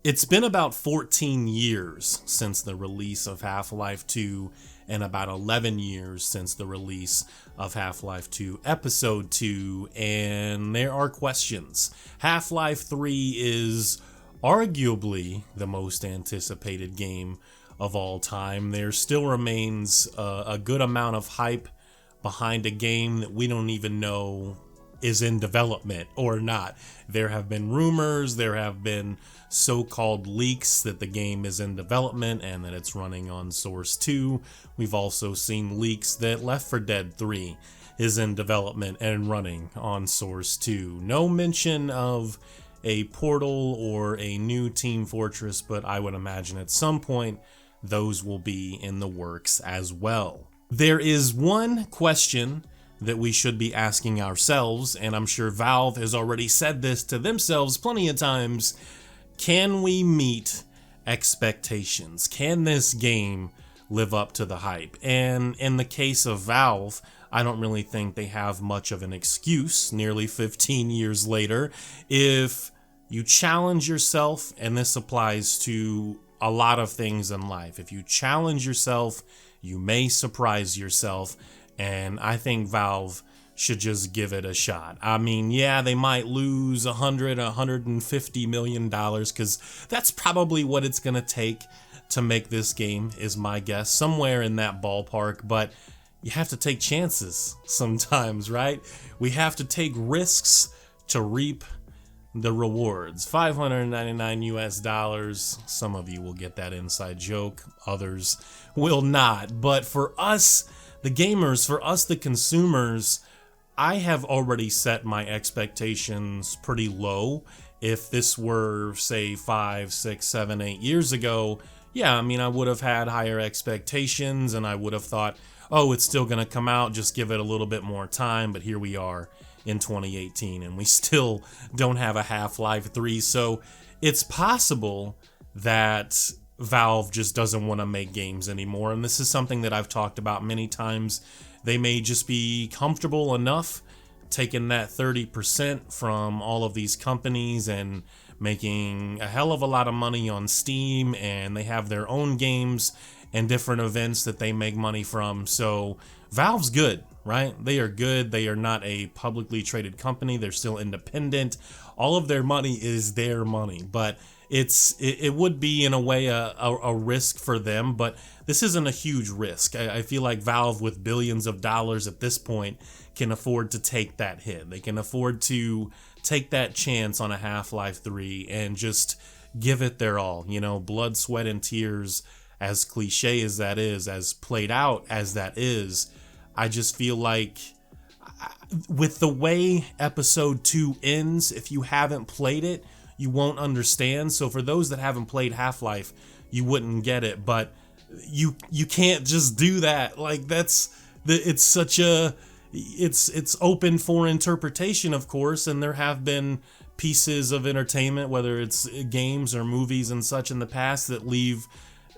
It's been about 14 years since the release of Half-Life 2 and about 11 years since the release of Half-Life 2 Episode 2, and there are questions. Half-Life 3 is arguably the most anticipated game of all time. There still remains a good amount of hype behind a game that we don't even know is in development or not. There have been rumors, there have been so-called leaks that the game is in development and that it's running on Source 2. We've also seen leaks that Left 4 Dead 3 is in development and running on Source 2. No mention of a Portal or a new Team Fortress, but I would imagine at some point those will be in the works as well. There is one question that we should be asking ourselves, and I'm sure Valve has already said this to themselves plenty of times. Can we meet expectations? Can this game live up to the hype? And in the case of Valve, I don't really think they have much of an excuse nearly 15 years later. If you challenge yourself, and this applies to a lot of things in life, if you challenge yourself, you may surprise yourself. And I think Valve should just give it a shot. I mean, yeah, they might lose $150 million, because that's probably what it's going to take to make this game, is my guess. Somewhere in that ballpark, but you have to take chances sometimes, right? We have to take risks to reap the rewards. $599 US. Some of you will get that inside joke, others will not. But for us, the gamers, for us, the consumers, I have already set my expectations pretty low. If this were, say, 5, 6, 7, 8 years ago, yeah, I mean, I would have had higher expectations and I would have thought, oh, it's still going to come out, just give it a little bit more time. But here we are in 2018 and we still don't have a Half-Life 3. So it's possible that Valve just doesn't want to make games anymore, and this is something that I've talked about many times. They may just be comfortable enough taking that 30% from all of these companies and making a hell of a lot of money on Steam, and they have their own games and different events that they make money from. So Valve's good, right? They are good. They are not a publicly traded company. They're still independent. All of their money is their money, but it would be in a way a risk for them, but this isn't a huge risk. I feel like Valve, with billions of dollars at this point, can afford to take that hit. They can afford to take that chance on a Half-Life 3 and just give it their all. You know, blood, sweat, and tears, as cliche as that is, as played out as that is. I just feel like with the way Episode 2 ends, if you haven't played it, you won't understand. So for those that haven't played Half-Life, you wouldn't get it, but you can't just do that. Like, it's open for interpretation, of course, and there have been pieces of entertainment, whether it's games or movies and such in the past, that leave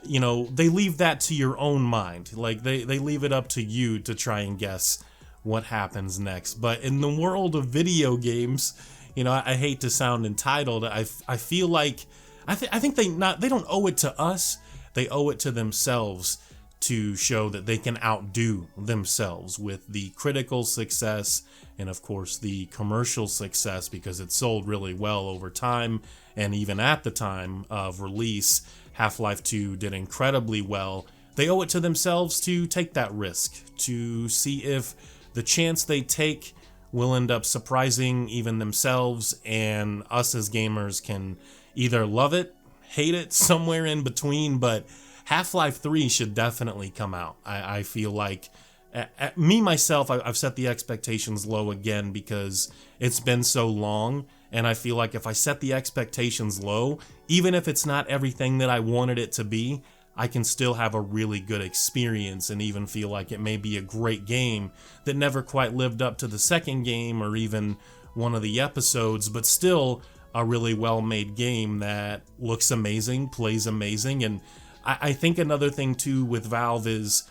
that to your own mind. Like, they leave it up to you to try and guess what happens next. But in the world of video games, I hate to sound entitled. I feel like I think they don't owe it to us. They owe it to themselves to show that they can outdo themselves with the critical success and, of course, the commercial success, because it sold really well over time. And even at the time of release, Half-Life 2 did incredibly well. They owe it to themselves to take that risk, to see if the chance they take will end up surprising even themselves, and us as gamers can either love it, hate it, somewhere in between. But Half-Life 3 should definitely come out. I feel like, myself, I've set the expectations low again because it's been so long, and I feel like if I set the expectations low, even if it's not everything that I wanted it to be, I can still have a really good experience and even feel like it may be a great game that never quite lived up to the second game or even one of the episodes, but still a really well-made game that looks amazing, plays amazing. And I think another thing too with Valve is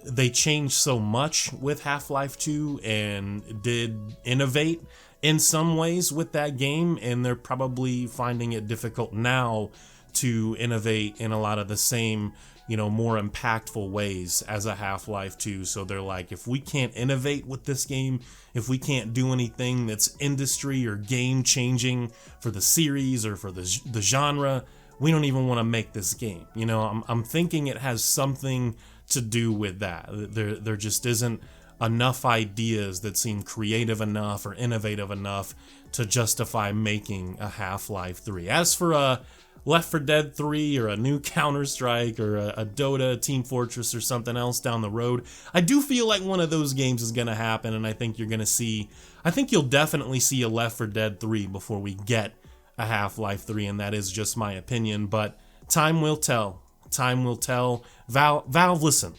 they changed so much with Half-Life 2 and did innovate in some ways with that game, and they're probably finding it difficult now to innovate in a lot of the same, more impactful ways as a Half-Life 2. So they're like, if we can't innovate with this game, if we can't do anything that's industry or game changing for the series or for the genre, we don't even want to make this game. I'm thinking it has something to do with that. There just isn't enough ideas that seem creative enough or innovative enough to justify making a Half-Life 3. As for a Left 4 Dead 3 or a new Counter-Strike or a Dota, Team Fortress or something else down the road, I do feel like one of those games is going to happen, and I think you'll definitely see a Left 4 Dead 3 before we get a Half-Life 3, and that is just my opinion, but time will tell. Time will tell. Valve, listen,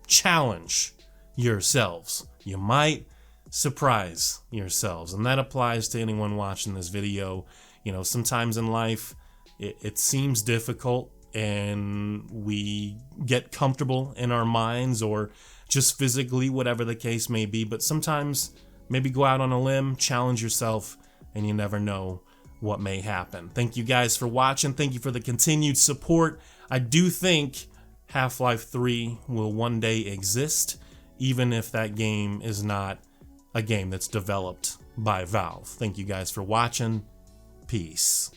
challenge yourselves. You might surprise yourselves, and that applies to anyone watching this video. Sometimes in life it seems difficult and we get comfortable in our minds or just physically, whatever the case may be, but sometimes maybe go out on a limb, challenge yourself, and you never know what may happen. Thank you guys for watching. Thank you for the continued support. I do think Half-Life 3 will one day exist, even if that game is not a game that's developed by Valve. Thank you guys for watching. Peace.